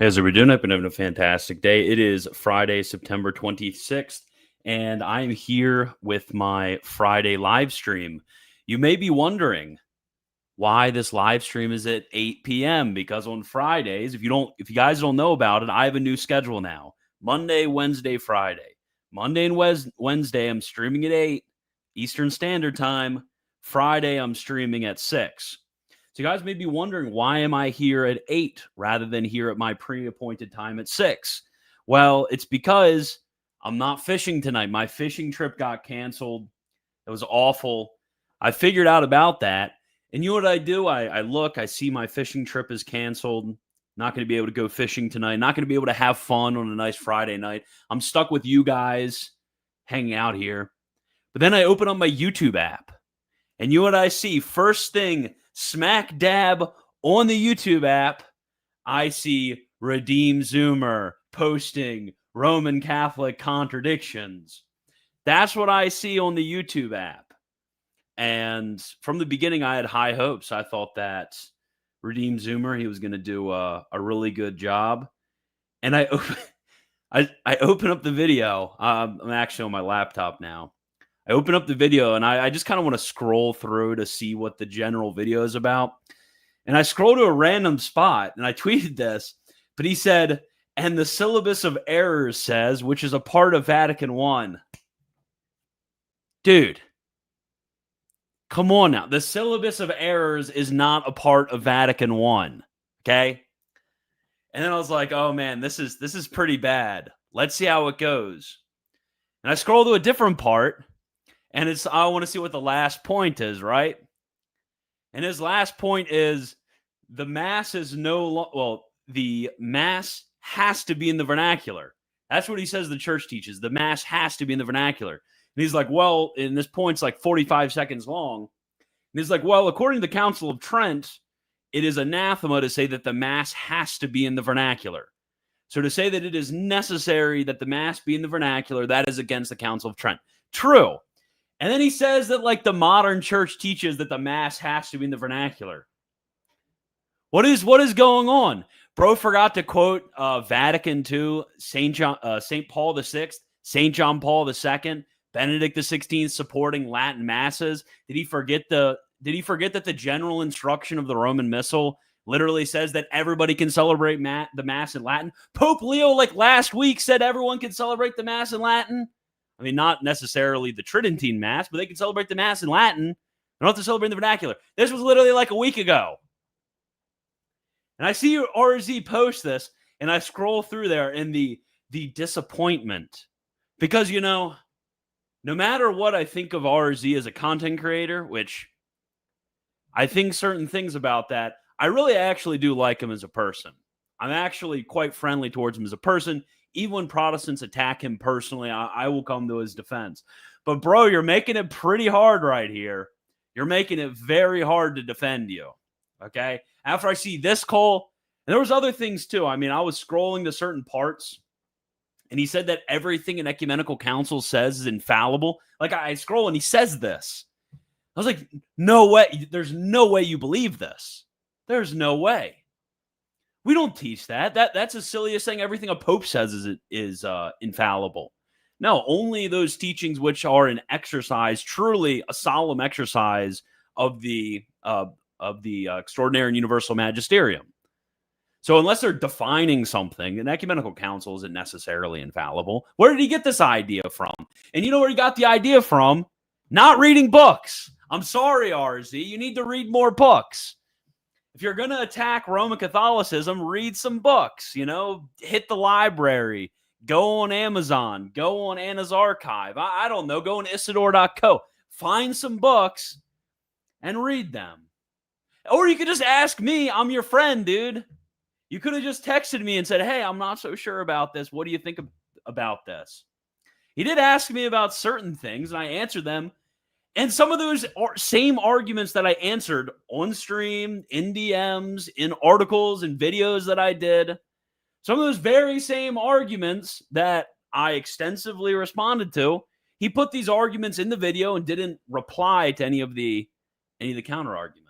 How's everybody doing? I've been having a fantastic day. It is Friday, September 26th, and I'm here with my Friday live stream. You may be wondering why this live stream is at 8 p.m. because on Fridays, if you guys don't know about it, I have a new schedule now. Monday, Wednesday, Friday. Monday and Wednesday, I'm streaming at 8 Eastern Standard Time. Friday, I'm streaming at 6. So you guys may be wondering, why am I here at 8 rather than here at my pre-appointed time at 6? Well, it's because I'm not fishing tonight. My fishing trip got canceled. It was awful. I figured out about that. And you know what I do? I look, I see my fishing trip is canceled. Not going to be able to go fishing tonight. Not going to be able to have fun on a nice Friday night. I'm stuck with you guys hanging out here. But then I open up my YouTube app. And you know what I see? First thing, smack dab on the YouTube app, I see Redeem Zoomer posting Roman Catholic contradictions. That's what I see on the YouTube app. And from the beginning, I had high hopes. I thought that Redeem Zoomer, he was going to do a really good job. And I open up the video. I'm actually on my laptop now. I open up the video and I just kind of want to scroll through to see what the general video is about. And I scroll to a random spot and I tweeted this, but he said, and the syllabus of errors says, which is a part of Vatican I. Dude, come on now. The syllabus of errors is not a part of Vatican I. Okay. And then I was like, oh man, this is pretty bad. Let's see how it goes. And I scroll to a different part. And I want to see what the last point is, right? And his last point is the Mass is the Mass has to be in the vernacular. That's what he says the church teaches. The Mass has to be in the vernacular. And he's like, well, and this point's like 45 seconds long. And he's like, well, according to the Council of Trent, it is anathema to say that the Mass has to be in the vernacular. So to say that it is necessary that the Mass be in the vernacular, that is against the Council of Trent. True. And then he says that like the modern church teaches that the Mass has to be in the vernacular. What is going on? Bro forgot to quote Vatican II, St. Paul VI, St. John Paul II, Benedict XVI supporting Latin masses. Did he forget that the general instruction of the Roman Missal literally says that everybody can celebrate the Mass in Latin? Pope Leo, like last week, said everyone can celebrate the Mass in Latin. I mean, not necessarily the Tridentine Mass, but they can celebrate the Mass in Latin. They don't have to celebrate in the vernacular. This was literally like a week ago. And I see RZ post this, and I scroll through there in the disappointment. Because, no matter what I think of RZ as a content creator, which I think certain things about that, I really actually do like him as a person. I'm actually quite friendly towards him as a person. Even when Protestants attack him personally, I will come to his defense. But bro, you're making it pretty hard right here. You're making it very hard to defend you. Okay? After I see this call, and there was other things too. I mean, I was scrolling to certain parts, and he said that everything an ecumenical council says is infallible. Like I scroll and he says this. I was like, no way. There's no way you believe this. There's no way. We don't teach that. That's as silly as saying everything a pope says is infallible. No, only those teachings which are an exercise, truly a solemn exercise of the extraordinary and universal magisterium. So unless they're defining something, an ecumenical council isn't necessarily infallible. Where did he get this idea from? And you know where he got the idea from? Not reading books. I'm sorry, RZ. You need to read more books. If you're going to attack Roman Catholicism, read some books. Hit the library. Go on Amazon. Go on Anna's Archive. I don't know. Go on Isidore.co. Find some books and read them. Or you could just ask me. I'm your friend, dude. You could have just texted me and said, hey, I'm not so sure about this. What do you think about this? He did ask me about certain things, and I answered them. And some of those same arguments that I answered on stream, in DMs, in articles and videos that I did, some of those very same arguments that I extensively responded to, he put these arguments in the video and didn't reply to any of the counter arguments.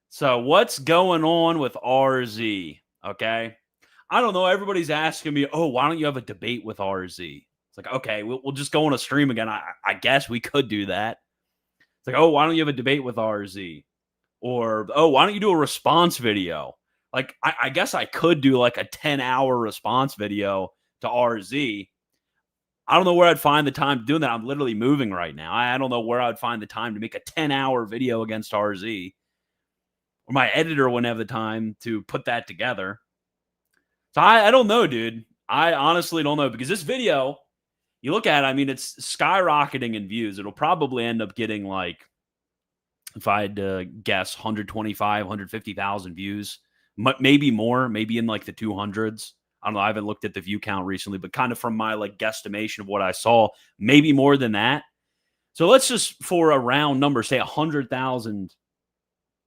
So what's going on with RZ? Okay. I don't know. Everybody's asking me, oh, why don't you have a debate with RZ? It's like, okay, we'll just go on a stream again. I guess we could do that. It's like, oh, why don't you have a debate with RZ? Or, oh, why don't you do a response video? Like, I guess I could do like a 10-hour response video to RZ. I don't know where I'd find the time to do that. I'm literally moving right now. I don't know where I'd find the time to make a 10-hour video against RZ. Or my editor wouldn't have the time to put that together. So I don't know, dude. I honestly don't know, because this video, you look at it, I mean, it's skyrocketing in views. It'll probably end up getting like, if I had to guess, 125, 150,000 views, maybe more, maybe in like the 200s. I don't know. I haven't looked at the view count recently, but kind of from my like guesstimation of what I saw, maybe more than that. So let's just, for a round number, say 100,000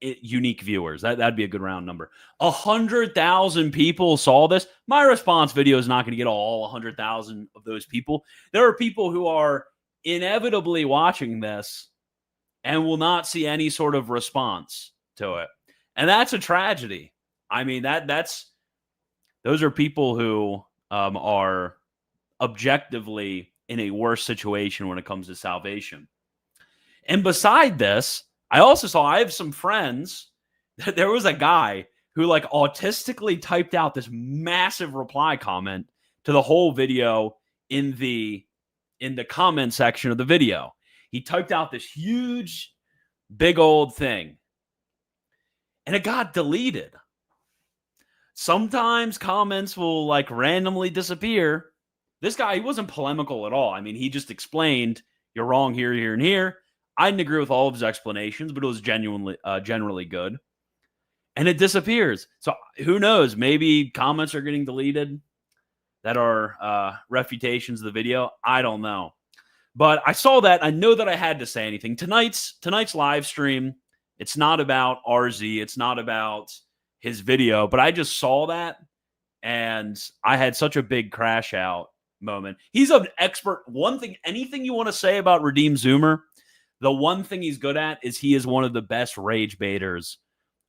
unique viewers. That'd be a good round number. 100,000 people saw this. My response video is not going to get all 100,000 of those people. There are people who are inevitably watching this and will not see any sort of response to it. And that's a tragedy. I mean, those are people who are objectively in a worse situation when it comes to salvation. And beside this, I have some friends. There was a guy who like autistically typed out this massive reply comment to the whole video in the comment section of the video. He typed out this huge, big old thing, and it got deleted. Sometimes comments will like randomly disappear. This guy, he wasn't polemical at all. I mean, he just explained, you're wrong here, here, and here. I didn't agree with all of his explanations, but it was generally good. And it disappears. So who knows? Maybe comments are getting deleted that are refutations of the video. I don't know. But I saw that. I know that I had to say anything. Tonight's live stream, it's not about RZ. It's not about his video. But I just saw that, and I had such a big crash out moment. He's an expert. Anything you want to say about Redeemed Zoomer, the one thing he's good at is he is one of the best rage baiters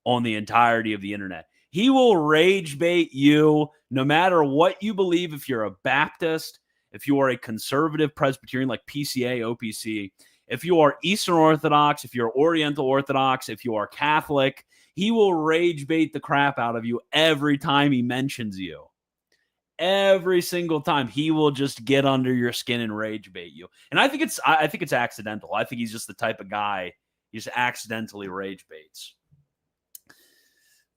on the entirety of the internet. He will rage bait you no matter what you believe. If you're a Baptist, if you are a conservative Presbyterian like PCA, OPC, if you are Eastern Orthodox, if you're Oriental Orthodox, if you are Catholic, he will rage bait the crap out of you every time he mentions you. Every single time he will just get under your skin and rage bait you. And I think it's accidental. I think he's just the type of guy he just accidentally rage baits.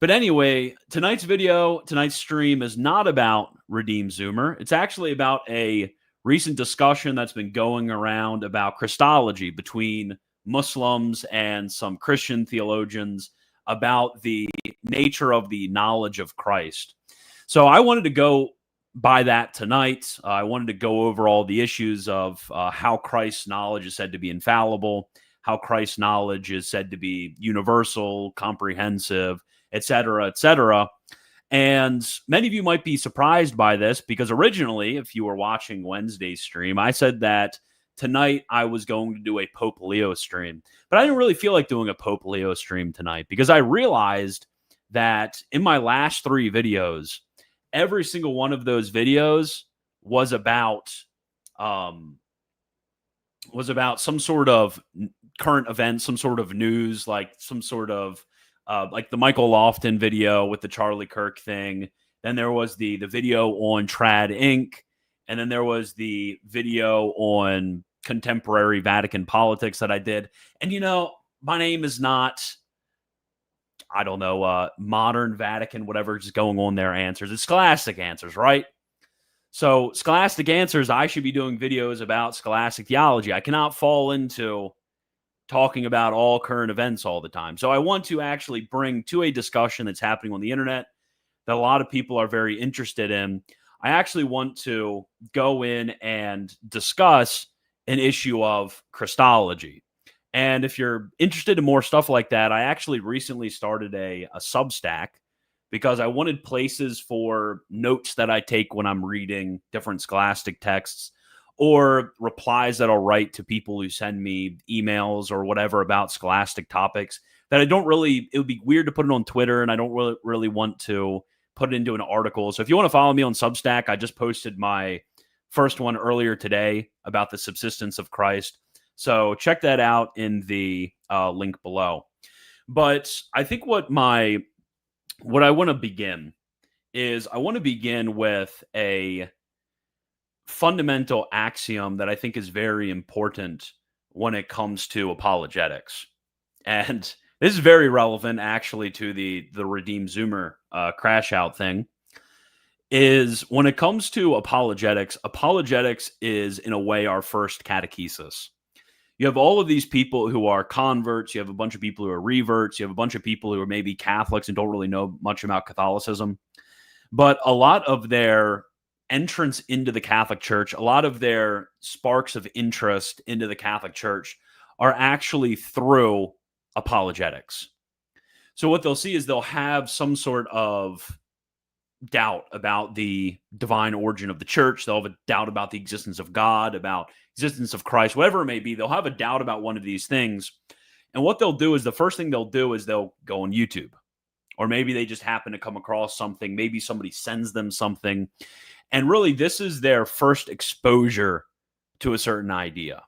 But anyway, tonight's stream is not about Redeemed Zoomer. It's actually about a recent discussion that's been going around about Christology between Muslims and some Christian theologians about the nature of the knowledge of Christ. So I wanted to go by that tonight. I wanted to go over all the issues of how Christ's knowledge is said to be infallible, how Christ's knowledge is said to be universal, comprehensive, etc., etc. And many of you might be surprised by this, because originally, if you were watching Wednesday's stream, I said that tonight I was going to do a Pope Leo stream. But I didn't really feel like doing a Pope Leo stream tonight, because I realized that in my last 3 videos, every single one of those videos was about some sort of current event, some sort of news, like some sort of like the Michael Lofton video with the Charlie Kirk thing. Then there was the video on Trad Inc. And then there was the video on contemporary Vatican politics that I did. And, my name is not, I don't know, modern Vatican, whatever's going on there answers. It's Scholastic Answers, right? So Scholastic Answers, I should be doing videos about scholastic theology. I cannot fall into talking about all current events all the time. So I want to actually bring to a discussion that's happening on the internet that a lot of people are very interested in. I actually want to go in and discuss an issue of Christology. And if you're interested in more stuff like that, I actually recently started a Substack because I wanted places for notes that I take when I'm reading different scholastic texts or replies that I'll write to people who send me emails or whatever about scholastic topics that I don't really, it would be weird to put it on Twitter and I don't really want to put it into an article. So if you want to follow me on Substack, I just posted my first one earlier today about the subsistence of Christ. So check that out in the link below. But I think what I want to begin is I want to begin with a fundamental axiom that I think is very important when it comes to apologetics. And this is very relevant actually to the Redeem Zoomer crash out thing. Is when it comes to apologetics is in a way our first catechesis. You have all of these people who are converts. You have a bunch of people who are reverts. You have a bunch of people who are maybe Catholics and don't really know much about Catholicism. But a lot of their entrance into the Catholic Church, a lot of their sparks of interest into the Catholic Church are actually through apologetics. So what they'll see is they'll have some sort of doubt about the divine origin of the church. They'll have a doubt about the existence of God, about existence of Christ, whatever it may be. They'll have a doubt about one of these things. And what they'll do is the first thing they'll do is they'll go on YouTube. Or maybe they just happen to come across something. Maybe somebody sends them something. And really, this is their first exposure to a certain idea.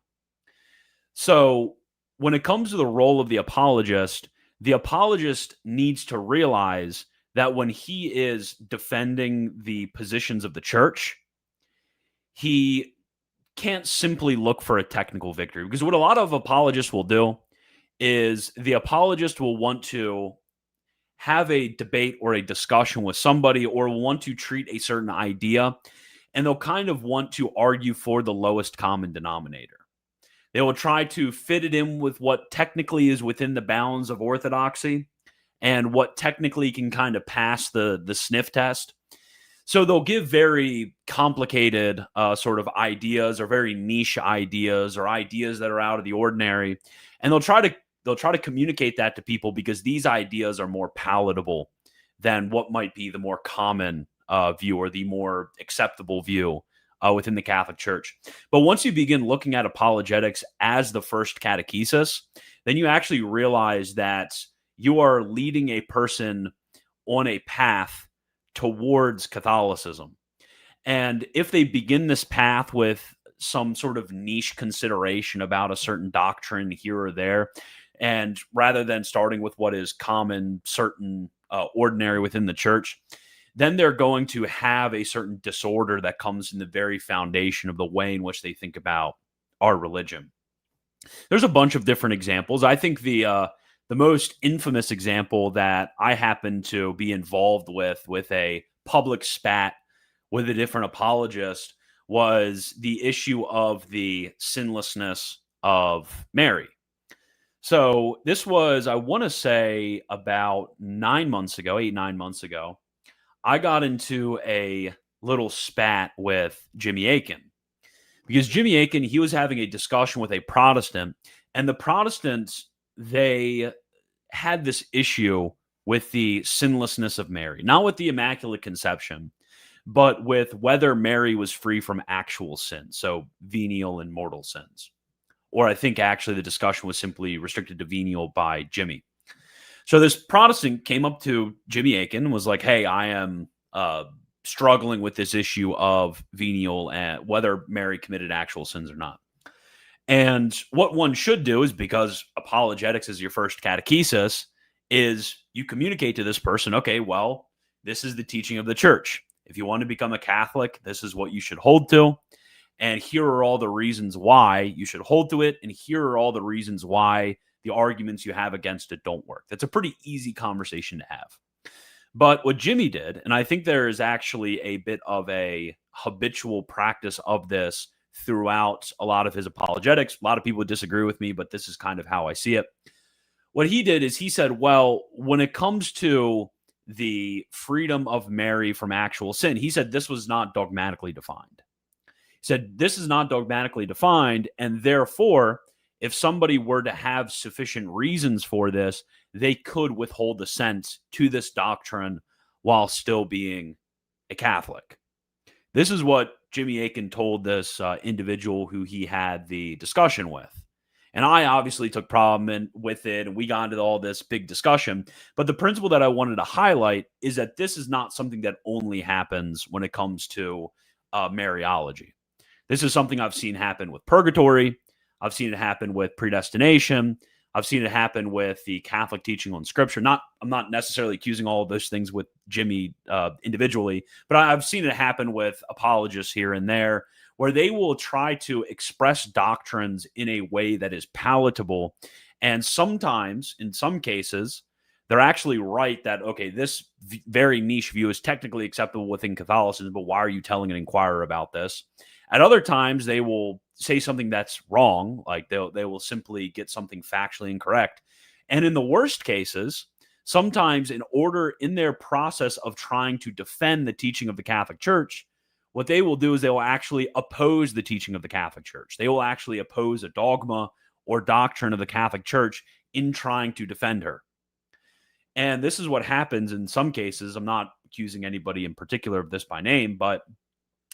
So when it comes to the role of the apologist needs to realize that when he is defending the positions of the church, he can't simply look for a technical victory. Because what a lot of apologists will do is the apologist will want to have a debate or a discussion with somebody or want to treat a certain idea, and they'll kind of want to argue for the lowest common denominator. They will try to fit it in with what technically is within the bounds of orthodoxy and what technically can kind of pass the sniff test. So they'll give very complicated sort of ideas or very niche ideas or ideas that are out of the ordinary. And they'll try to communicate that to people because these ideas are more palatable than what might be the more common view or the more acceptable view within the Catholic Church. But once you begin looking at apologetics as the first catechesis, then you actually realize that you are leading a person on a path towards Catholicism. And if they begin this path with some sort of niche consideration about a certain doctrine here or there, and rather than starting with what is common, certain, ordinary within the church, then they're going to have a certain disorder that comes in the very foundation of the way in which they think about our religion. There's a bunch of different examples. I think the most infamous example that I happen to be involved with a public spat with a different apologist was the issue of the sinlessness of Mary. So this was, I want to say, about 9 months ago, 8-9 months ago. I got into a little spat with Jimmy Akin because Jimmy Akin, he was having a discussion with a Protestant, and the Protestants, they had this issue with the sinlessness of Mary, not with the Immaculate Conception, but with whether Mary was free from actual sin, so venial and mortal sins. Or I think actually the discussion was simply restricted to venial by Jimmy. So this Protestant came up to Jimmy Akin and was like, hey, I am struggling with this issue of venial and whether Mary committed actual sins or not. And what one should do is, because apologetics is your first catechesis, is you communicate to this person, okay, well, this is the teaching of the church. If you want to become a Catholic, this is what you should hold to. And here are all the reasons why you should hold to it. And here are all the reasons why the arguments you have against it don't work. That's a pretty easy conversation to have. But what Jimmy did, and I think there is actually a bit of a habitual practice of this throughout a lot of his apologetics. A lot of people disagree with me, but this is kind of how I see it. What he did is he said, well, when it comes to the freedom of Mary from actual sin, he said this was not dogmatically defined. He said this is not dogmatically defined, and therefore, if somebody were to have sufficient reasons for this, they could withhold assent to this doctrine while still being a Catholic. This is what Jimmy Akin told this individual who he had the discussion with. And I obviously took problem with it, and we got into all this big discussion. But the principle that I wanted to highlight is that this is not something that only happens when it comes to Mariology. This is something I've seen happen with purgatory. I've seen it happen with predestination. I've seen it happen with the Catholic teaching on Scripture. I'm not necessarily accusing all of those things with Jimmy individually, but I've seen it happen with apologists here and there, where they will try to express doctrines in a way that is palatable. And sometimes, in some cases, they're actually right that, okay, this very niche view is technically acceptable within Catholicism, but why are you telling an inquirer about this? At other times, they will say something that's wrong, like they will simply get something factually incorrect. And in the worst cases, sometimes in their process of trying to defend the teaching of the Catholic Church, what they will do is they will actually oppose the teaching of the Catholic Church. They will actually oppose a dogma or doctrine of the Catholic Church in trying to defend her. And this is what happens in some cases. I'm not accusing anybody in particular of this by name, but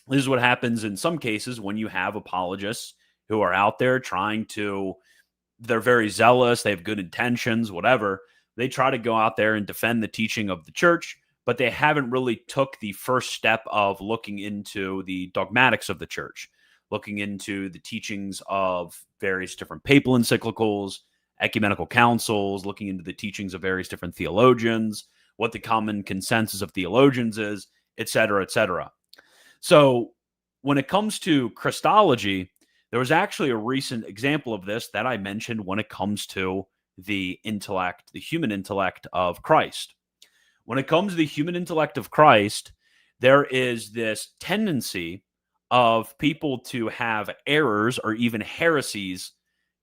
this is what happens in some cases when you have apologists who are out there they're very zealous, they have good intentions, whatever. They try to go out there and defend the teaching of the church, but they haven't really took the first step of looking into the dogmatics of the church, looking into the teachings of various different papal encyclicals, ecumenical councils, looking into the teachings of various different theologians, what the common consensus of theologians is, et cetera, et cetera. So when it comes to Christology, there was actually a recent example of this that I mentioned when it comes to the intellect, the human intellect of Christ. When it comes to the human intellect of Christ, there is this tendency of people to have errors or even heresies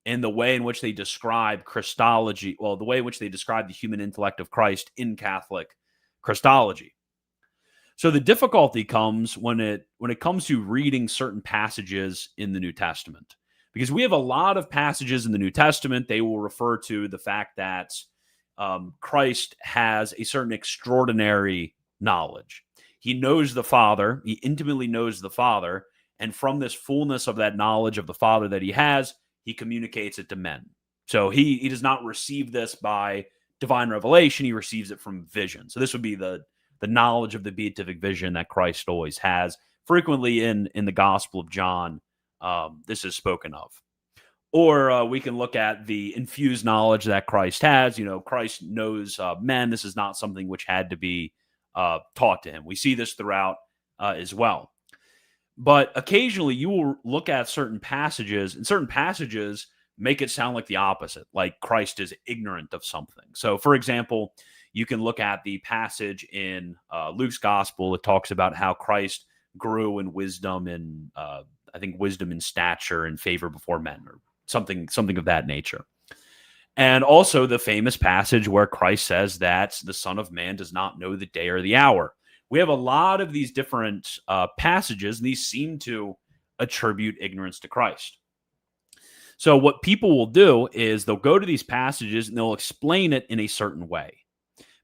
in the way in which they describe Christology, well, the way in which they describe the human intellect of Christ in Catholic Christology. So the difficulty comes when it comes to reading certain passages in the New Testament, because we have a lot of passages in the New Testament. They will refer to the fact that Christ has a certain extraordinary knowledge. He knows the Father. He intimately knows the Father. And from this fullness of that knowledge of the Father that he has, he communicates it to men. So he does not receive this by divine revelation. He receives it from vision. So this would be the knowledge of the beatific vision that Christ always has. Frequently in the Gospel of John, this is spoken of. Or we can look at the infused knowledge that Christ has. Christ knows men. This is not something which had to be taught to him. We see this throughout as well. But occasionally you will look at certain passages, and certain passages make it sound like the opposite, like Christ is ignorant of something. So, for example, you can look at the passage in Luke's gospel. It talks about how Christ grew in wisdom and I think wisdom and stature and favor before men, or something of that nature. And also the famous passage where Christ says that the Son of Man does not know the day or the hour. We have a lot of these different passages, and these seem to attribute ignorance to Christ. So what people will do is they'll go to these passages and they'll explain it in a certain way.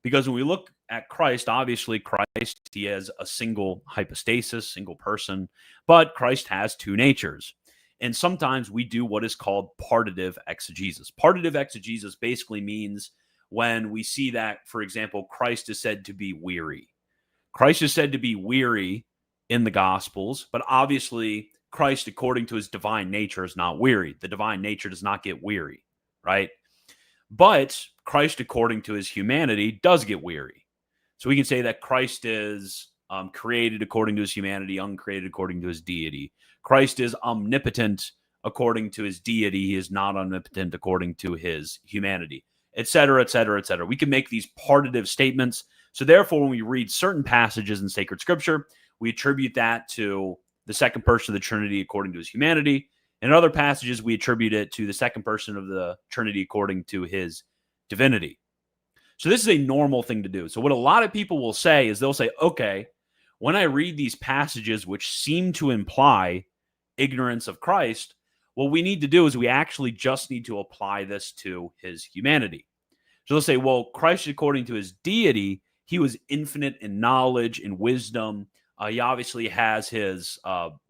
Because when we look at Christ, obviously Christ, he has a single hypostasis, single person, but Christ has two natures. And sometimes we do what is called partitive exegesis. Partitive exegesis basically means when we see that, for example, Christ is said to be weary. Christ is said to be weary in the Gospels, but obviously Christ, according to his divine nature, is not weary. The divine nature does not get weary, right? But Christ, according to his humanity, does get weary. So we can say that Christ is created according to his humanity, uncreated according to his deity. Christ is omnipotent according to his deity. He is not omnipotent according to his humanity, et cetera, et cetera, et cetera. We can make these partitive statements. So therefore, when we read certain passages in sacred scripture, we attribute that to the second person of the Trinity according to his humanity. In other passages, we attribute it to the second person of the Trinity according to his divinity. So this is a normal thing to do. So what a lot of people will say is they'll say, okay, when I read these passages which seem to imply ignorance of Christ, what we need to do is we actually just need to apply this to his humanity. So they'll say, well, Christ, according to his deity, he was infinite in knowledge and wisdom. He obviously has his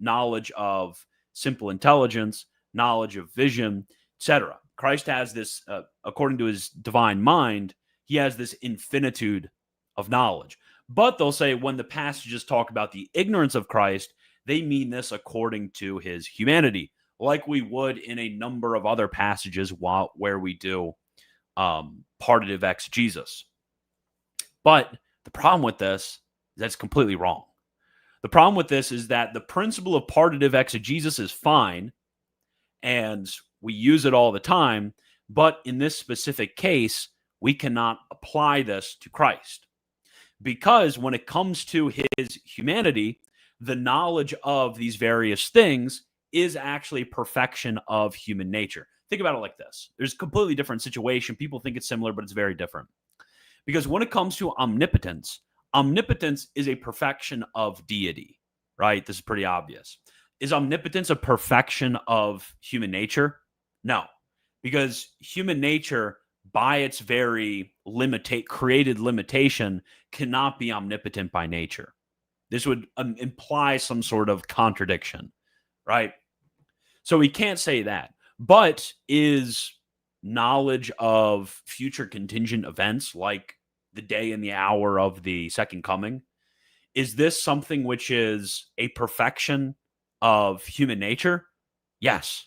knowledge of simple intelligence, knowledge of vision, etc. Christ has this, according to his divine mind, he has this infinitude of knowledge. But they'll say when the passages talk about the ignorance of Christ, they mean this according to his humanity, like we would in a number of other passages where we do partitive exegesis. But the problem with this is that's completely wrong. The problem with this is that the principle of partitive exegesis is fine, and we use it all the time, but in this specific case, we cannot apply this to Christ. Because when it comes to his humanity, the knowledge of these various things is actually perfection of human nature. Think about it like this. There's a completely different situation. People think it's similar, but it's very different. Because when it comes to omnipotence, omnipotence is a perfection of deity, right? This is pretty obvious. Is omnipotence a perfection of human nature? No, because human nature, by its very created limitation, cannot be omnipotent by nature. This would imply some sort of contradiction, right? So we can't say that. But is knowledge of future contingent events like the day and the hour of the second coming, is this something which is a perfection of human nature? Yes.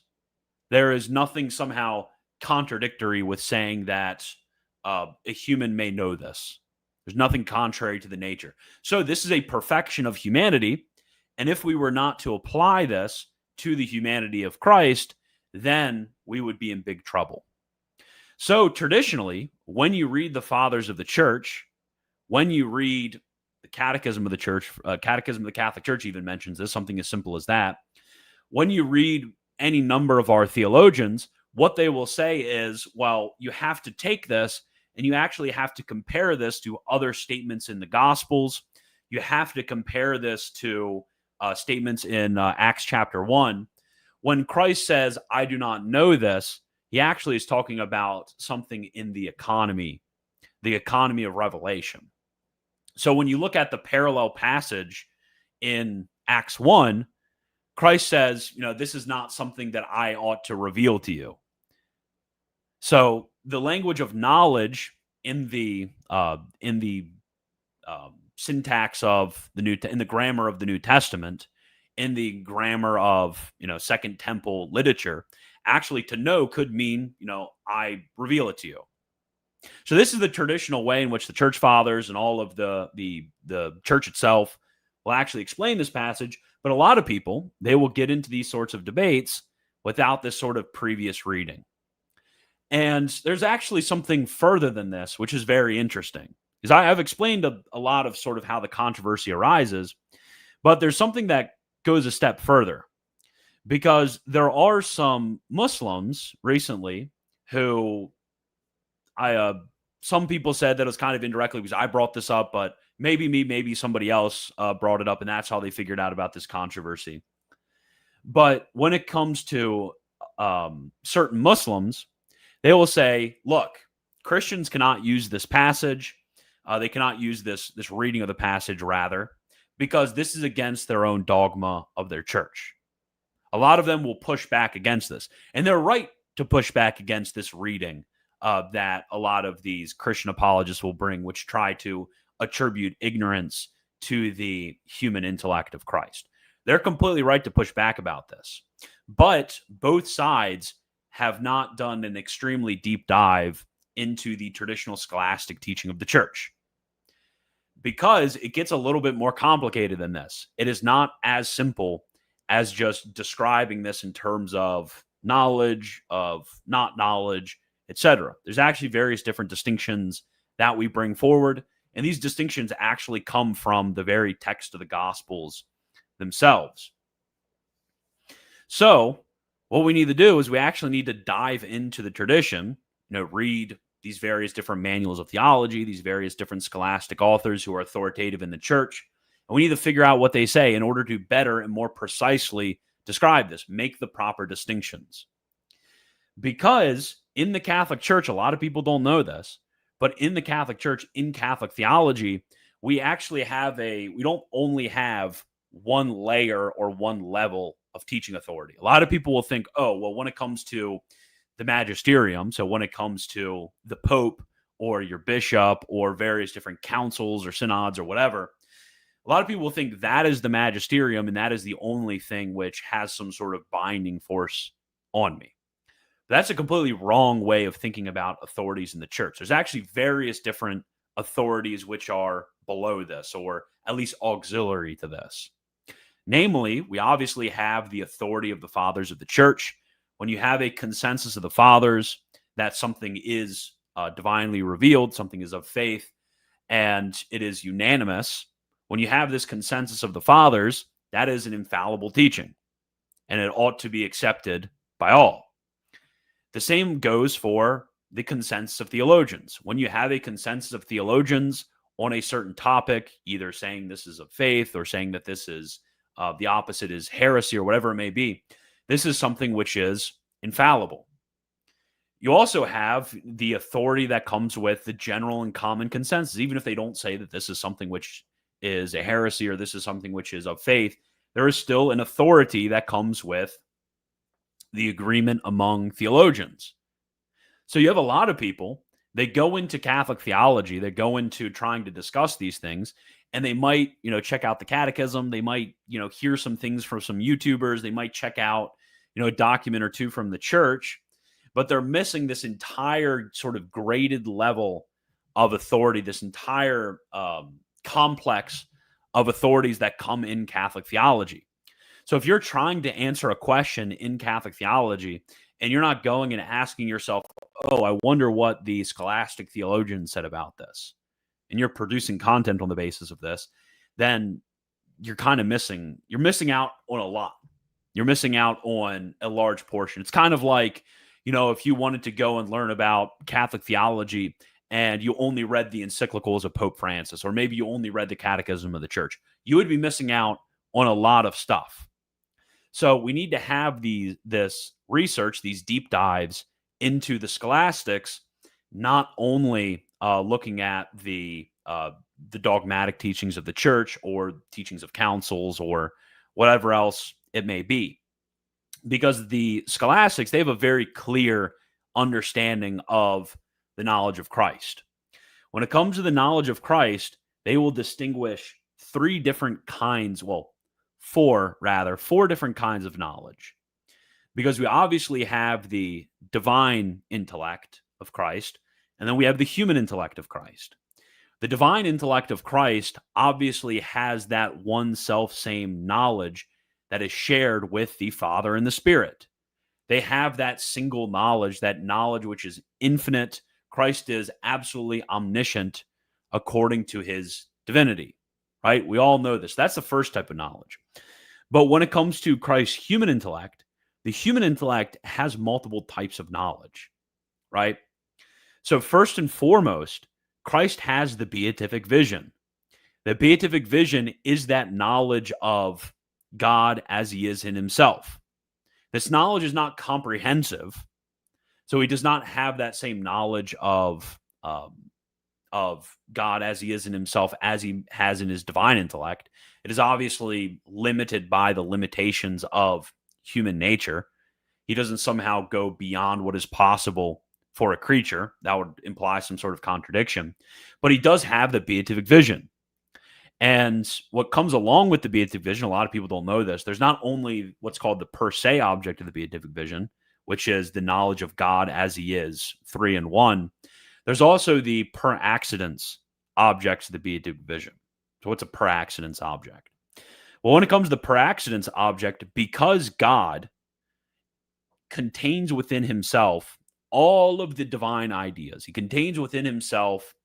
There is nothing somehow contradictory with saying that a human may know this. There's nothing contrary to the nature. So this is a perfection of humanity. And if we were not to apply this to the humanity of Christ, then we would be in big trouble. So traditionally, when you read the fathers of the church, when you read the Catechism of the Church, Catechism of the Catholic Church even mentions this, something as simple as that. When you read any number of our theologians, what they will say is, well, you have to take this and you actually have to compare this to other statements in the Gospels. You have to compare this to statements in Acts chapter 1. When Christ says, I do not know this, he actually is talking about something in the economy of revelation. So when you look at the parallel passage in Acts 1, Christ says, this is not something that I ought to reveal to you. So the language of knowledge in the syntax of in the grammar of the New Testament, in the grammar of Second Temple literature, actually to know could mean I reveal it to you. So this is the traditional way in which the church fathers and all of the church itself will actually explain this passage. But a lot of people, they will get into these sorts of debates without this sort of previous reading. And there's actually something further than this, which is very interesting. Because I've explained a lot of sort of how the controversy arises, but there's something that goes a step further. Because there are some Muslims recently who some people said that it was kind of indirectly because I brought this up, but maybe somebody else brought it up, and that's how they figured out about this controversy. But when it comes to certain Muslims, they will say, look, Christians cannot use this passage. They cannot use this reading of the passage, rather, because this is against their own dogma of their church. A lot of them will push back against this, and they're right to push back against this reading that a lot of these Christian apologists will bring, which try to attribute ignorance to the human intellect of Christ. They're completely right to push back about this. But both sides have not done an extremely deep dive into the traditional scholastic teaching of the church, because it gets a little bit more complicated than this. It is not as simple as just describing this in terms of knowledge, of not knowledge, etc. There's actually various different distinctions that we bring forward, and these distinctions actually come from the very text of the Gospels themselves. So what we need to do is we actually need to dive into the tradition, read these various different manuals of theology, these various different scholastic authors who are authoritative in the church. And we need to figure out what they say in order to better and more precisely describe this, make the proper distinctions. Because in the Catholic Church, a lot of people don't know this, but in the Catholic Church, in Catholic theology, we actually we don't only have one layer or one level of teaching authority. A lot of people will think, oh, well, when it comes to the magisterium, so when it comes to the Pope or your bishop or various different councils or synods or whatever, a lot of people will think that is the magisterium and that is the only thing which has some sort of binding force on me. But that's a completely wrong way of thinking about authorities in the church. There's actually various different authorities which are below this, or at least auxiliary to this. Namely, we obviously have the authority of the fathers of the church. When you have a consensus of the fathers that something is divinely revealed, something is of faith, and it is unanimous, when you have this consensus of the fathers, that is an infallible teaching, and it ought to be accepted by all. The same goes for the consensus of theologians. When you have a consensus of theologians on a certain topic, either saying this is of faith or saying that this is the opposite is heresy or whatever it may be, this is something which is infallible. You also have the authority that comes with the general and common consensus. Even if they don't say that this is something which is a heresy or this is something which is of faith, there is still an authority that comes with the agreement among theologians. So you have a lot of people, they go into Catholic theology, they go into trying to discuss these things, and they might, check out the catechism, they might, hear some things from some YouTubers, they might check out, a document or two from the church, but they're missing this entire sort of graded level of authority, this entire complex of authorities that come in Catholic theology. So if you're trying to answer a question in Catholic theology and you're not going and asking yourself, oh, I wonder what the scholastic theologians said about this, and you're producing content on the basis of this, then you're kind of missing out on a lot. You're missing out on a large portion. It's kind of like, if you wanted to go and learn about Catholic theology and you only read the encyclicals of Pope Francis, or maybe you only read the Catechism of the Church, you would be missing out on a lot of stuff. So we need to have this research, these deep dives into the scholastics, not only looking at the dogmatic teachings of the church or teachings of councils or whatever else it may be. Because the scholastics, they have a very clear understanding of the knowledge of Christ. When it comes to the knowledge of Christ, they will distinguish four different kinds of knowledge. Because we obviously have the divine intellect of Christ, and then we have the human intellect of Christ. The divine intellect of Christ obviously has that one self-same knowledge that is shared with the Father and the Spirit. They have that single knowledge, that knowledge which is infinite. Christ is absolutely omniscient according to his divinity, right? We all know this. That's the first type of knowledge. But when it comes to Christ's human intellect, the human intellect has multiple types of knowledge, right? So first and foremost, Christ has the beatific vision. The beatific vision is that knowledge of God as he is in himself. This knowledge is not comprehensive, so he does not have that same knowledge of God as he is in himself as he has in his divine intellect. It is obviously limited by the limitations of human nature. He doesn't somehow go beyond what is possible for a creature. That would imply some sort of contradiction. But he does have the beatific vision. And what comes along with the beatific vision, a lot of people don't know this, there's not only what's called the per se object of the beatific vision, which is the knowledge of God as he is, 3 in 1, There's also the per accidence objects of the beatific vision. So what's a per accidence object? Well, when it comes to the per accidence object, because God contains within himself all of the divine ideas, he contains within himself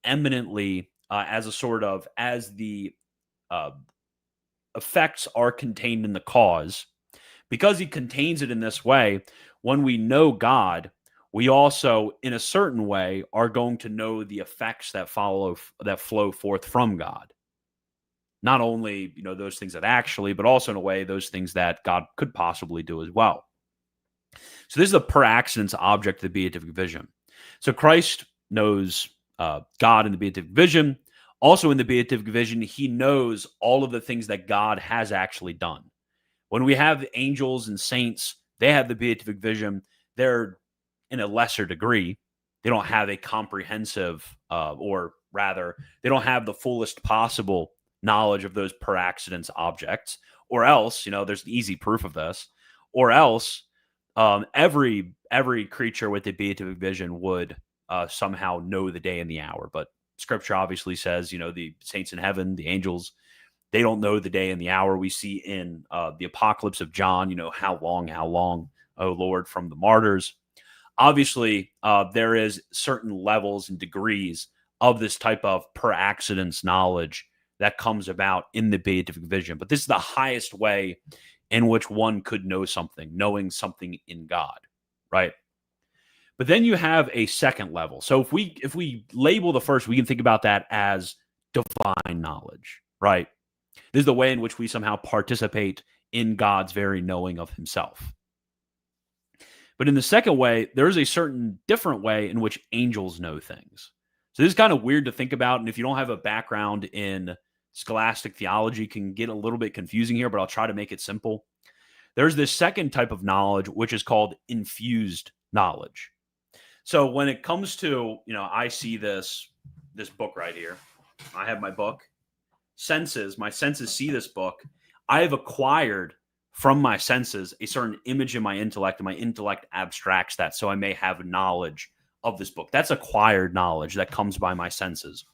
eminently as a sort of, as the uh, effects are contained in the cause, because he contains it in this way, when we know God, we also, in a certain way, are going to know the effects that flow forth from God. Not only, those things that actually, but also in a way, those things that God could possibly do as well. So this is a per accidence object of the beatific vision. So Christ knows God in the beatific vision. Also in the beatific vision, he knows all of the things that God has actually done. When we have angels and saints, they have the beatific vision. They're in a lesser degree. They don't have a comprehensive, or rather, they don't have the fullest possible knowledge of those per accidence objects. Or else, there's easy proof of this. Or else, every creature with the beatific vision would somehow know the day and the hour. But Scripture obviously says, the saints in heaven, the angels, they don't know the day and the hour. We see in the Apocalypse of John, how long, O Lord, from the martyrs. Obviously, there is certain levels and degrees of this type of per accidence knowledge that comes about in the beatific vision. But this is the highest way in which one could know something, knowing something in God, right? But then you have a second level. So if we label the first, we can think about that as divine knowledge, right? This is the way in which we somehow participate in God's very knowing of himself. But in the second way, there is a certain different way in which angels know things. So this is kind of weird to think about. And if you don't have a background in scholastic theology, can get a little bit confusing here, but I'll try to make it simple. There's this second type of knowledge, which is called infused knowledge. So when it comes to, I see this book right here. I have my book. My senses see this book. I have acquired from my senses a certain image in my intellect, and my intellect abstracts that, so I may have knowledge of this book. That's acquired knowledge that comes by my senses.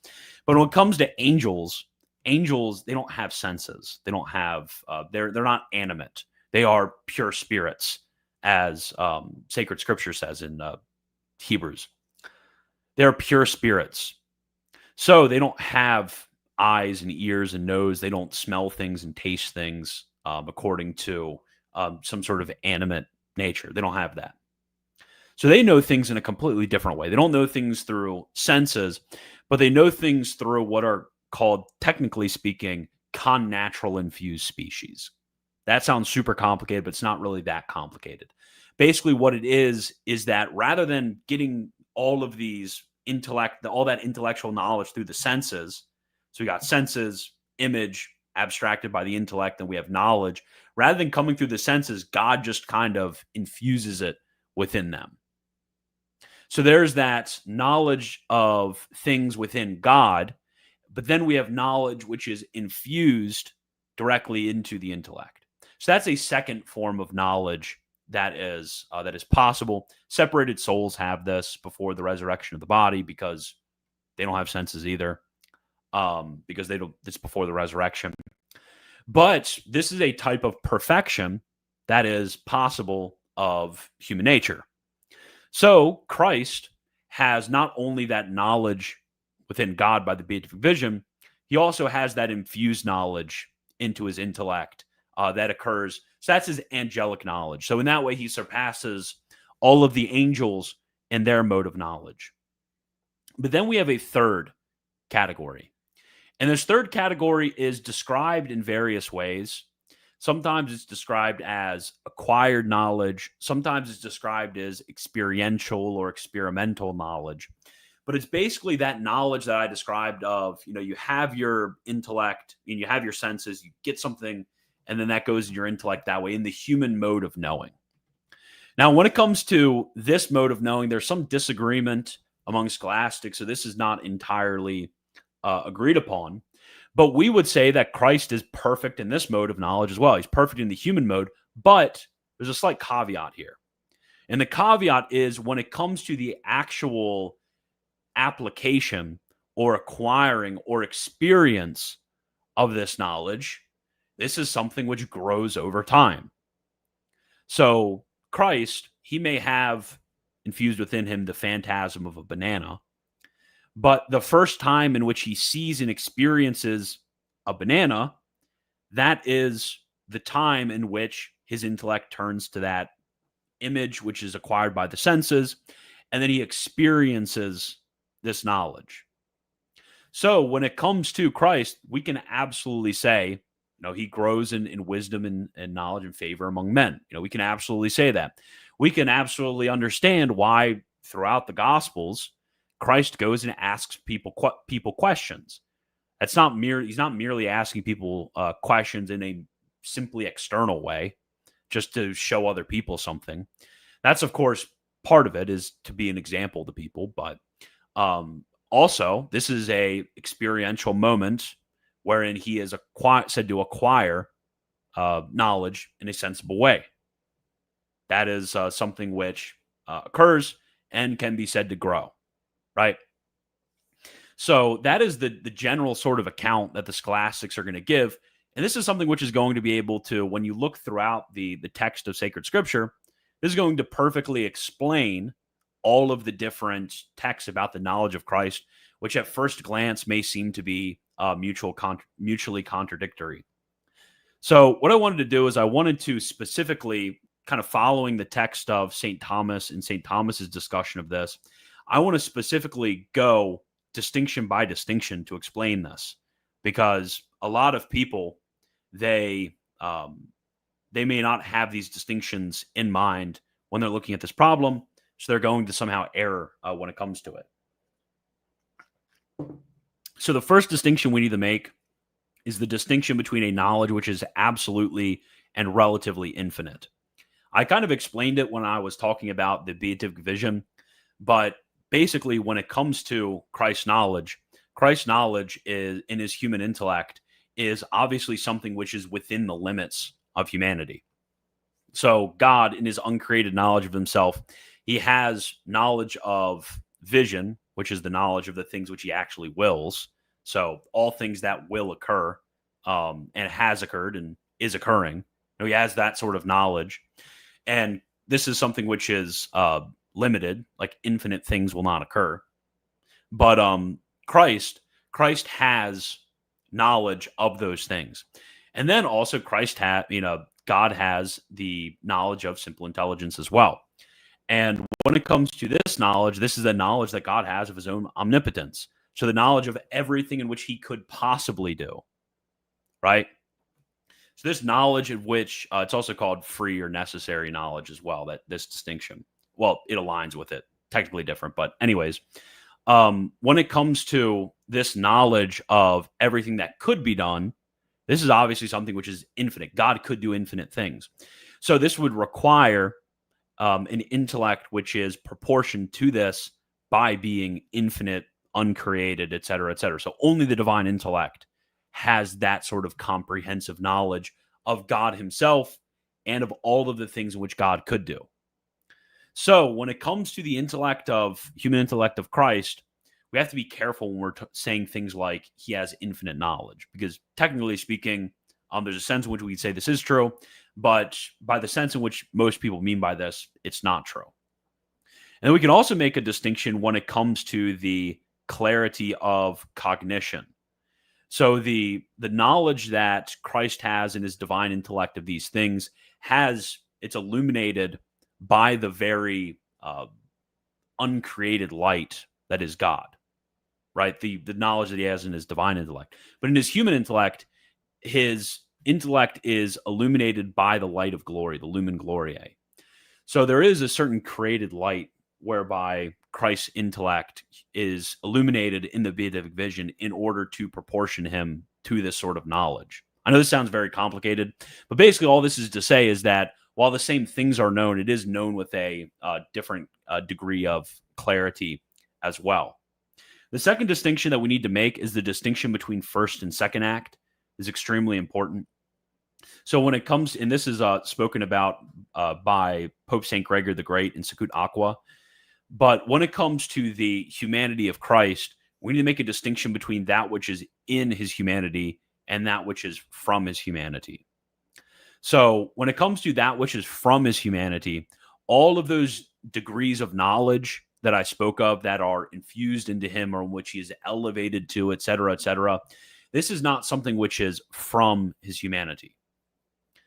But when it comes to angels, they don't have senses. They don't have, they're not animate. They are pure spirits, as sacred scripture says in Hebrews. They're pure spirits. So they don't have eyes and ears and nose. They don't smell things and taste things according to some sort of animate nature. They don't have that. So they know things in a completely different way. They don't know things through senses, but they know things through what are called, technically speaking, connatural infused species. That sounds super complicated, but it's not really that complicated. Basically, what it is that rather than getting all of these all that intellectual knowledge through the senses, so we got senses, image, abstracted by the intellect, and we have knowledge. Rather than coming through the senses, God just kind of infuses it within them. So there's that knowledge of things within God, but then we have knowledge which is infused directly into the intellect. So that's a second form of knowledge that is possible. Separated souls have this before the resurrection of the body because they don't have senses either. Because it's before the resurrection. But this is a type of perfection that is possible of human nature. So Christ has not only that knowledge within God by the beatific vision, he also has that infused knowledge into his intellect that occurs. So that's his angelic knowledge. So in that way, he surpasses all of the angels in their mode of knowledge. But then we have a third category. And this third category is described in various ways. Sometimes it's described as acquired knowledge. Sometimes it's described as experiential or experimental knowledge. But it's basically that knowledge that I described of, you have your intellect and you have your senses, you get something, and then that goes in your intellect that way, in the human mode of knowing. Now, when it comes to this mode of knowing, there's some disagreement among scholastics, so this is not entirely agreed upon. But we would say that Christ is perfect in this mode of knowledge as well. He's perfect in the human mode, but there's a slight caveat here. And the caveat is when it comes to the actual application or acquiring or experience of this knowledge, this is something which grows over time. So Christ, he may have infused within him the phantasm of a banana, but the first time in which he sees and experiences a banana, that is the time in which his intellect turns to that image which is acquired by the senses, and then he experiences this knowledge. So when it comes to Christ, we can absolutely say, he grows in wisdom and knowledge and favor among men. We can absolutely say that. We can absolutely understand why throughout the Gospels, Christ goes and asks people questions. He's not merely asking people questions in a simply external way, just to show other people something. That's, of course, part of it is to be an example to people, but also, this is a experiential moment wherein he is said to acquire knowledge in a sensible way. That is something which occurs and can be said to grow, right? So that is the general sort of account that the scholastics are going to give. And this is something which is going to be able to, when you look throughout the text of sacred scripture, this is going to perfectly explain all of the different texts about the knowledge of Christ, which at first glance may seem to be mutually contradictory. So what I wanted to do is I wanted to specifically, kind of following the text of St. Thomas and St. Thomas's discussion of this, I want to specifically go distinction by distinction to explain this, because a lot of people, they may not have these distinctions in mind when they're looking at this problem. So they're going to somehow err when it comes to it. So the first distinction we need to make is the distinction between a knowledge which is absolutely and relatively infinite. I kind of explained it when I was talking about the beatific vision, but basically when it comes to Christ's knowledge is in his human intellect is obviously something which is within the limits of humanity. So God, in his uncreated knowledge of himself, he has knowledge of vision, which is the knowledge of the things which he actually wills. So all things that will occur and has occurred and is occurring. He has that sort of knowledge. And this is something which is limited, like infinite things will not occur. But Christ has knowledge of those things. And then also God has the knowledge of simple intelligence as well. And when it comes to this knowledge, this is a knowledge that God has of his own omnipotence. So the knowledge of everything in which he could possibly do, right? So this knowledge of which it's also called free or necessary knowledge as well, that this distinction. Well, it aligns with it. Technically different, but anyways, when it comes to this knowledge of everything that could be done, this is obviously something which is infinite. God could do infinite things. So this would require an intellect which is proportioned to this by being infinite, uncreated, et cetera, et cetera. So only the divine intellect has that sort of comprehensive knowledge of God himself and of all of the things in which God could do. So when it comes to the human intellect of Christ, we have to be careful when we're saying things like he has infinite knowledge, because technically speaking, there's a sense in which we could say this is true, but by the sense in which most people mean by this, it's not true. And then we can also make a distinction when it comes to the clarity of cognition. So the knowledge that Christ has in his divine intellect of these things it's illuminated by the very uncreated light that is God, right? The knowledge that he has in his divine intellect. But in his human intellect, his intellect is illuminated by the light of glory, the lumen gloriae. So there is a certain created light whereby Christ's intellect is illuminated in the beatific vision in order to proportion him to this sort of knowledge. I know this sounds very complicated, but basically all this is to say is that while the same things are known, it is known with a different degree of clarity as well. The second distinction that we need to make is the distinction between first and second act is extremely important. So when it comes, and this is spoken about by Pope St. Gregory the Great in Sicut Aqua, But when it comes to the humanity of Christ, we need to make a distinction between that which is in his humanity and that which is from his humanity. So when it comes to that which is from his humanity, all of those degrees of knowledge that I spoke of that are infused into him or in which he is elevated to, et cetera, this is not something which is from his humanity.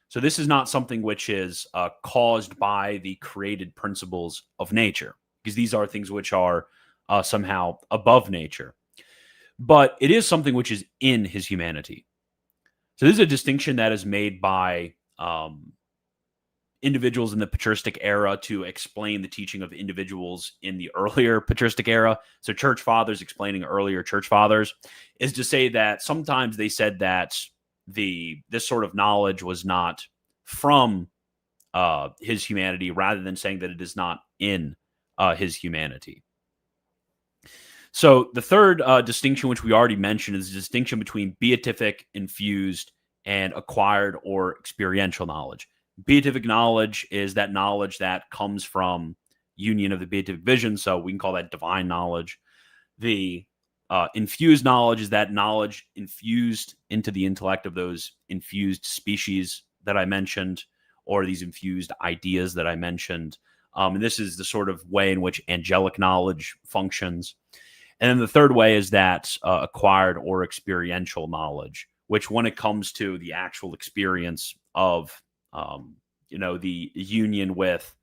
So this is not something which is caused by the created principles of nature, because these are things which are somehow above nature. But it is something which is in his humanity. So this is a distinction that is made by individuals in the patristic era to explain the teaching of individuals in the earlier patristic era. So church fathers explaining earlier church fathers is to say that sometimes they said that this sort of knowledge was not from his humanity, rather than saying that it is not in his humanity. So the third distinction, which we already mentioned, is the distinction between beatific, infused, and acquired or experiential knowledge. Beatific knowledge is that knowledge that comes from union of the beatific vision, so we can call that divine knowledge. The infused knowledge is that knowledge infused into the intellect of those infused species that I mentioned, or these infused ideas that I mentioned. And this is the sort of way in which angelic knowledge functions. And then the third way is that acquired or experiential knowledge, which when it comes to the actual experience of, the union with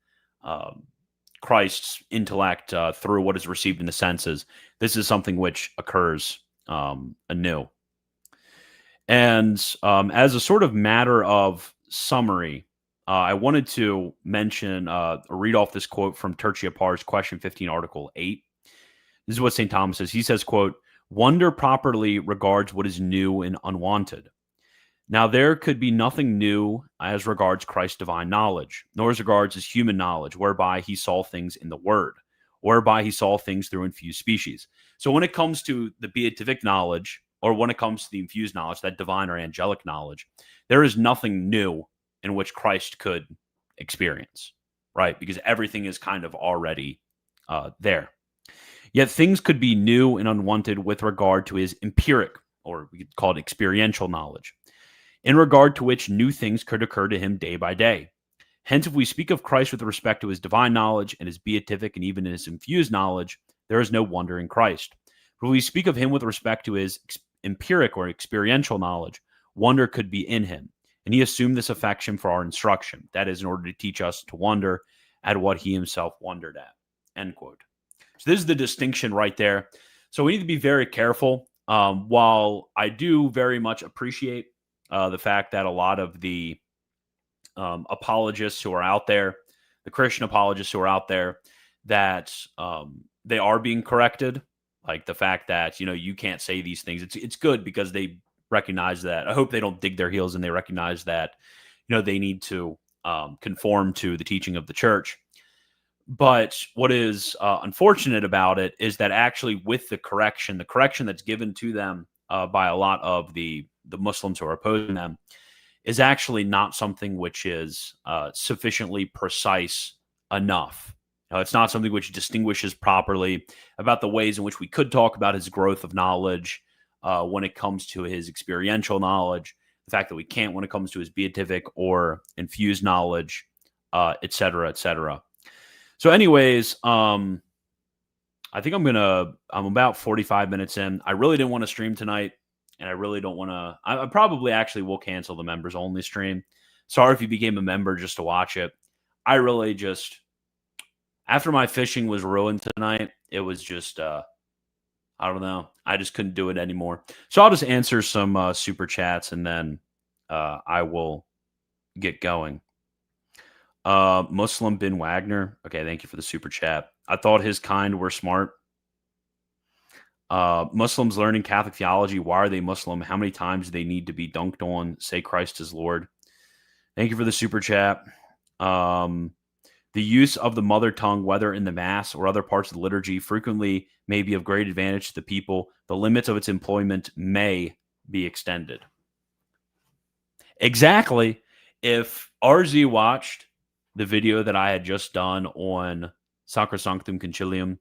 Christ's intellect through what is received in the senses, this is something which occurs anew. And as a sort of matter of summary, I wanted to mention, read off this quote from Tertia Par's Question 15, Article 8. This is what St. Thomas says. He says, quote, "Wonder properly regards what is new and unwanted. Now there could be nothing new as regards Christ's divine knowledge, nor as regards his human knowledge, whereby he saw things in the Word, whereby he saw things through infused species." So when it comes to the beatific knowledge, or when it comes to the infused knowledge, that divine or angelic knowledge, there is nothing new in which Christ could experience, right? Because everything is kind of already there. Yet things could be new and unwanted with regard to his empiric, or we could call it experiential knowledge, in regard to which new things could occur to him day by day. Hence, if we speak of Christ with respect to his divine knowledge and his beatific and even his infused knowledge, there is no wonder in Christ. But if we speak of him with respect to his empiric or experiential knowledge, wonder could be in him. And he assumed this affection for our instruction, that is, in order to teach us to wonder at what he himself wondered at. End quote. So this is the distinction right there. So we need to be very careful. While I do very much appreciate the fact that a lot of the apologists who are out there, the Christian apologists who are out there, that they are being corrected, like the fact that, you can't say these things. It's good because they recognize that. I hope they don't dig their heels and they recognize that, they need to conform to the teaching of the church. But what is unfortunate about it is that actually with the correction that's given to them by a lot of the Muslims who are opposing them, is actually not something which is sufficiently precise enough. It's not something which distinguishes properly about the ways in which we could talk about his growth of knowledge when it comes to his experiential knowledge, the fact that we can't when it comes to his beatific or infused knowledge, et cetera, et cetera. So anyways, I think I'm about 45 minutes in. I really didn't want to stream tonight, and I really don't want to. I probably actually will cancel the members only stream. Sorry if you became a member just to watch it. I really just, after my fishing was ruined tonight, it was just, I don't know. I just couldn't do it anymore. So I'll just answer some super chats, and then I will get going. Muslim bin Wagner. Okay, thank you for the super chat. I thought his kind were smart. Muslims learning Catholic theology. Why are they Muslim? How many times do they need to be dunked on? Say Christ is Lord. Thank you for the super chat. The use of the mother tongue, whether in the Mass or other parts of the liturgy, frequently may be of great advantage to the people. The limits of its employment may be extended. Exactly. If RZ watched the video that I had just done on Sacrosanctum Concilium,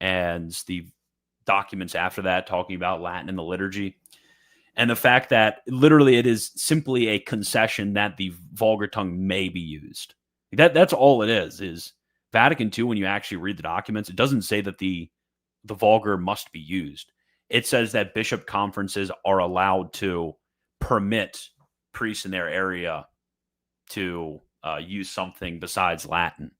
and the documents after that talking about Latin and the liturgy. And the fact that literally it is simply a concession that the vulgar tongue may be used. That's all it is Vatican II, when you actually read the documents, it doesn't say that the vulgar must be used. It says that bishop conferences are allowed to permit priests in their area to use something besides Latin.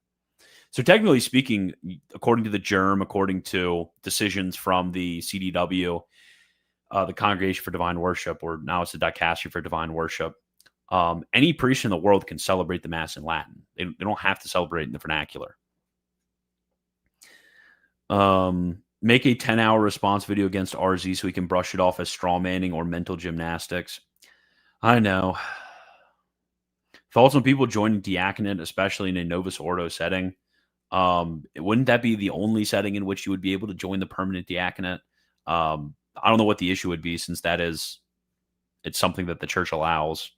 So technically speaking, according to the germ, according to decisions from the CDW, the Congregation for Divine Worship, or now it's the Dicastery for Divine Worship, any priest in the world can celebrate the Mass in Latin. They don't have to celebrate in the vernacular. Make a 10-hour response video against RZ so we can brush it off as straw manning or mental gymnastics. I know. Thoughts on people joining diaconate, especially in a Novus Ordo setting. Wouldn't that be the only setting in which you would be able to join the permanent diaconate? I don't know what the issue would be, since it's something that the church allows.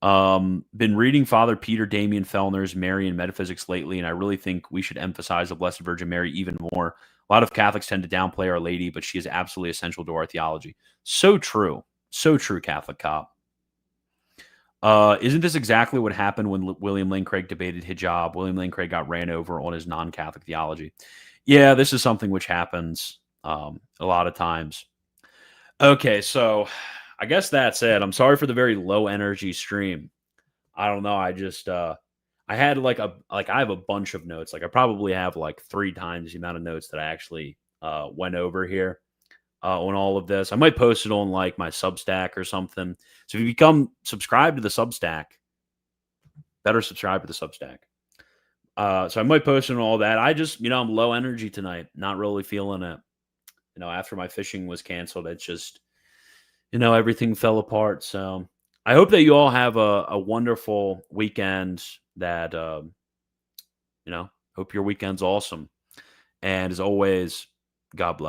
Been reading Father Peter Damian Fellner's Marian Metaphysics lately, and I really think we should emphasize the Blessed Virgin Mary even more. A lot of Catholics tend to downplay Our Lady, but she is absolutely essential to our theology. So true, Catholic cop. Isn't this exactly what happened when William Lane Craig debated hijab? William Lane Craig got ran over on his non-Catholic theology. Yeah, this is something which happens a lot of times. Okay, so I guess that's it. I'm sorry for the very low energy stream. I don't know. I just I had I have a bunch of notes. I probably have 3 times the amount of notes that I actually went over here on all of this. I might post it on my Substack or something. So if you become subscribed to the Substack, better subscribe to the Substack. So I might post it on all that. I just, I'm low energy tonight. Not really feeling it. After my fishing was canceled, it's just, everything fell apart. So I hope that you all have a wonderful weekend. That, hope your weekend's awesome. And as always, God bless.